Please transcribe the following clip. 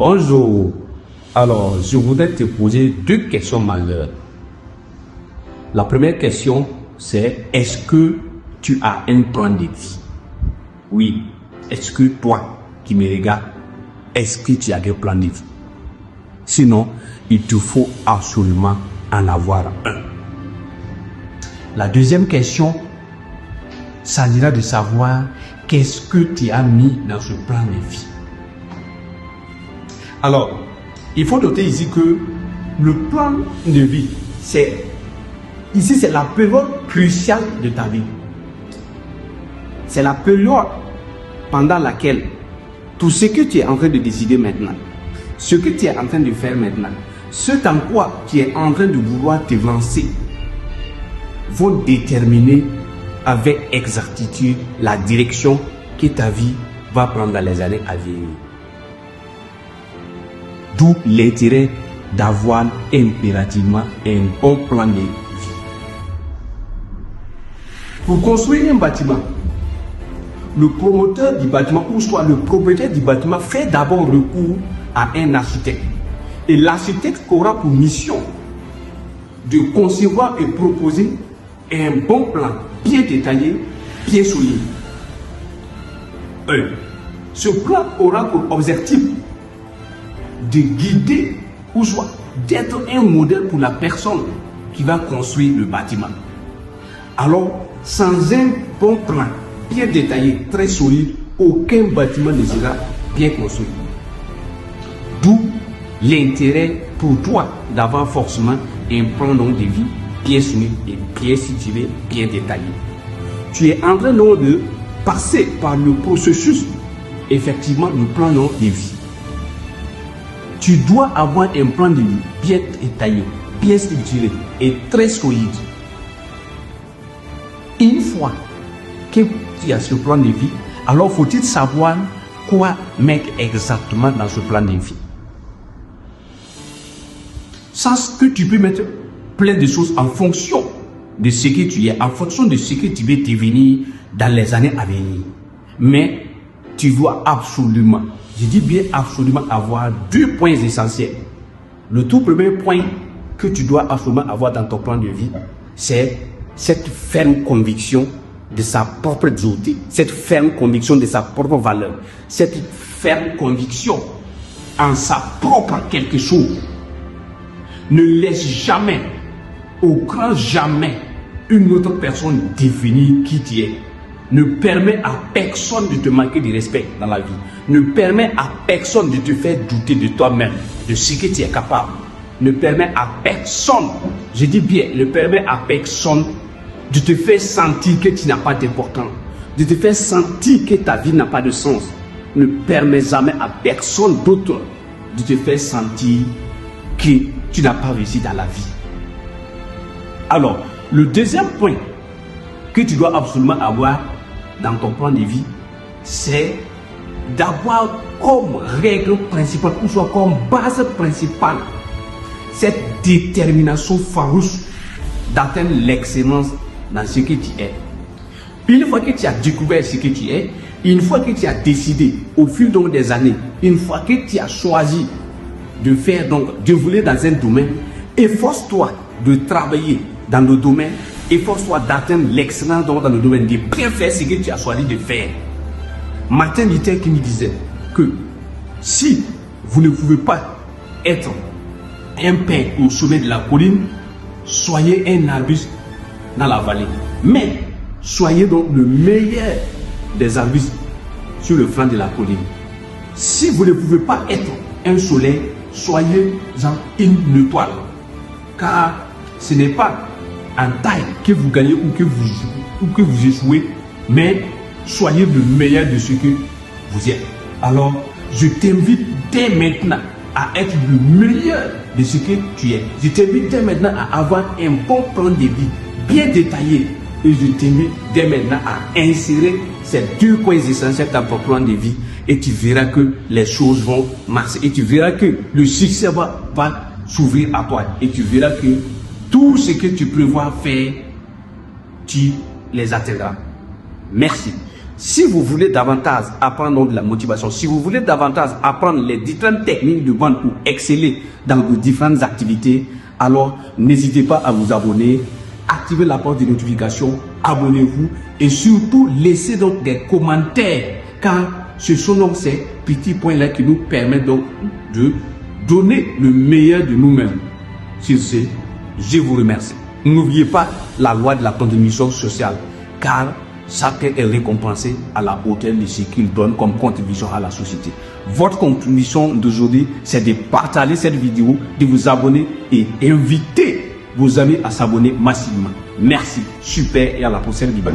Bonjour. Alors, je voudrais te poser deux questions majeures. La première question, c'est est-ce que tu as un plan de vie? Oui. Est-ce que toi, qui me regardes, est-ce que tu as un plan de vie? Sinon, il te faut absolument en avoir un. La deuxième question, s'agira de savoir qu'est-ce que tu as mis dans ce plan de vie. Alors, il faut noter ici que le plan de vie, c'est la période cruciale de ta vie. C'est la période pendant laquelle tout ce que tu es en train de décider maintenant, ce que tu es en train de faire maintenant, ce dans quoi tu es en train de vouloir te lancer, vont déterminer avec exactitude la direction que ta vie va prendre dans les années à venir. D'où l'intérêt d'avoir impérativement un bon plan de vie. Pour construire un bâtiment, le promoteur du bâtiment ou soit le propriétaire du bâtiment fait d'abord recours à un architecte. Et l'architecte aura pour mission de concevoir et proposer un bon plan bien détaillé, bien solide. Ce plan aura pour objectif de guider ou soit d'être un modèle pour la personne qui va construire le bâtiment. Alors, sans un bon plan bien détaillé, très solide, aucun bâtiment ne sera bien construit. D'où l'intérêt pour toi d'avoir forcément un plan de vie bien solide et bien situé, bien détaillé. Tu es en train de passer par le processus, effectivement, le plan de vie. Tu dois avoir un plan de vie bien détaillé, bien structuré et très solide. Une fois que tu as ce plan de vie, alors faut-il savoir quoi mettre exactement dans ce plan de vie. Sache que tu peux mettre plein de choses en fonction de ce que tu es, en fonction de ce que tu veux devenir dans les années à venir. Mais tu dois absolument, je dis bien absolument, avoir deux points essentiels. Le tout premier point que tu dois absolument avoir dans ton plan de vie, c'est cette ferme conviction de sa propre dureté, cette ferme conviction de sa propre valeur, cette ferme conviction en sa propre quelque chose. Ne laisse jamais, au grand jamais, une autre personne définir qui tu es. Ne permets à personne de te manquer de respect dans la vie. Ne permets à personne de te faire douter de toi-même, de ce que tu es capable. Ne permets à personne, je dis bien, ne permets à personne de te faire sentir que tu n'as pas d'importance, de te faire sentir que ta vie n'a pas de sens. Ne permets jamais à personne d'autre de te faire sentir que tu n'as pas réussi dans la vie. Alors, le deuxième point que tu dois absolument avoir dans ton plan de vie, c'est d'avoir comme règle principale, ou soit comme base principale, cette détermination farouche d'atteindre l'excellence dans ce que tu es. Une fois que tu as découvert ce que tu es, une fois que tu as décidé au fil des années, une fois que tu as choisi de faire d'évoluer dans un domaine, efforce-toi de travailler dans le domaine, efforce-toi d'atteindre l'excellence dans le domaine, de bien faire ce que tu as choisi de faire. Martin Luther qui me disait que si vous ne pouvez pas être un pin au sommet de la colline, soyez un arbuste dans la vallée. Mais soyez donc le meilleur des arbustes sur le flanc de la colline. Si vous ne pouvez pas être un soleil, soyez une étoile. Car ce n'est pas en taille que vous gagnez ou que vous échouez, mais soyez le meilleur de ce que vous êtes. Alors, je t'invite dès maintenant à être le meilleur de ce que tu es. Je t'invite dès maintenant à avoir un bon plan de vie bien détaillé. Et je t'invite dès maintenant à insérer ces deux points essentiels dans ton plan de vie. Et tu verras que les choses vont marcher. Et tu verras que le succès va s'ouvrir à toi. Et tu verras que tout ce que tu prévois faire, tu les atteindras. Merci. Si vous voulez davantage apprendre de la motivation, si vous voulez davantage apprendre les différentes techniques de vente pour exceller dans vos différentes activités, alors n'hésitez pas à vous abonner, activez la porte de notification, abonnez-vous et surtout laissez donc des commentaires, car ce sont donc ces petits points-là qui nous permettent donc de donner le meilleur de nous-mêmes. Sur ce, je vous remercie. N'oubliez pas la loi de la contribution sociale, car chacun est récompensé à la hauteur de ce qu'il donne comme contribution à la société. Votre contribution d'aujourd'hui, c'est de partager cette vidéo, de vous abonner et inviter vos amis à s'abonner massivement. Merci, super et à la prochaine vidéo.